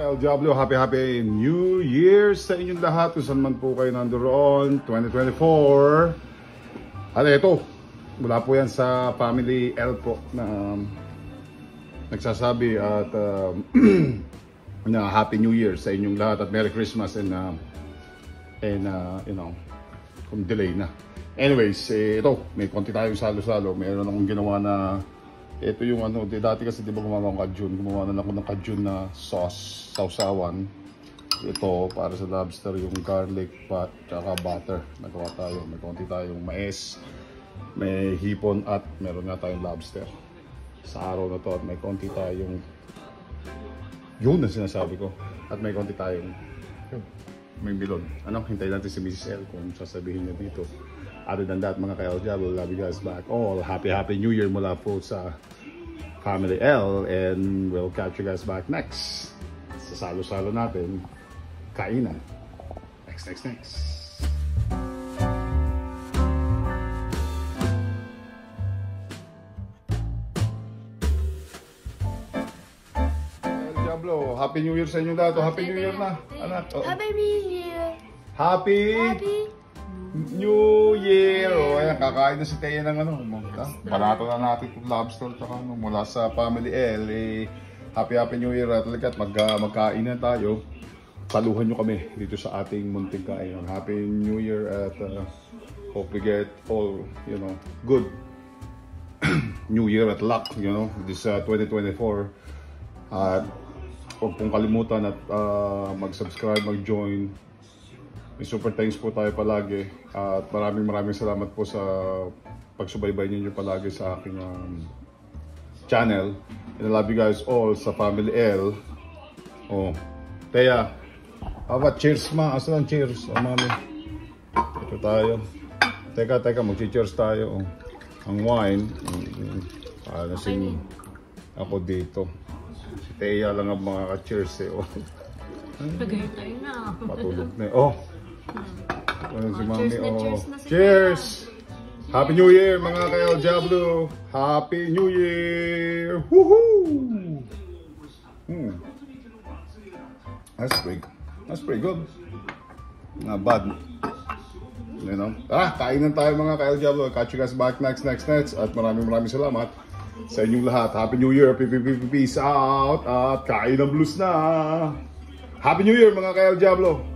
El Diablo, happy New Year sa inyong lahat kung saan man po kayo nandoon, 2024. At ito, mula po yan sa Family L po na nagsasabi at na Happy New Year sa inyong lahat at Merry Christmas and you know, kung delay na. Anyways, ito, may konti tayong salo-salo. Mayroon akong ginawa na ito yung ano, dati kasi di ba gumawa ng kajun, gumawa na ako ng kajun na sauce, sausawan. Ito para sa lobster, yung garlic pat, tsaka butter. Nagawa tayo, may konti tayong mais, may hipon at meron nga tayong lobster. Sa araw na to at may konti tayong, yun na sinasabi ko. At may konti tayong, may bilog. Ano, hintayin natin si Mrs. L kung sasabihin niya dito. Other than that, mga ka-El Diablo, love you guys back all. Happy New Year mula po sa Family L, and we'll catch you guys back next. Sa salo-salo natin, kainan. Next. El Diablo, Happy New Year sa inyo lahat. Happy New Year na, anak. Happy New Year. Happy New Year! O, ayan, kakain na si Thea ng ano. Barato na natin itong lobster tsaka ano, mula sa Family L. Happy New Year at talagat magkain na tayo. Saluhan nyo kami dito sa ating munting kainan. Happy New Year at hope we get all, you know, good New Year at luck, you know, this 2024. At huwag pong kalimutan at mag-subscribe, mag-join. May super thanks po tayo palagi at maraming salamat po sa pagsubaybay ninyo palagi sa aking channel. And I love you guys all sa Family L. Oh, Thea, cheers ma, asa lang cheers? Oh, mami. Ito tayo. Teka, mag-cheers tayo. Oh. Ang wine, nasing ako dito. Si Thea lang ang mga ka-cheers eh. Oh. Tagay tayo na. Patulog na eh. Oh. Si Mami, cheers na si cheers! Happy New Year mga ka-El Diablo! Happy New Year! Woohoo! That's pretty good. Not bad. You know? Kainan tayo mga ka-El Diablo. Catch you guys back next. At maraming salamat sa inyong lahat. Happy New Year! Peace out! At kain ng blues na! Happy New Year mga ka-El Diablo!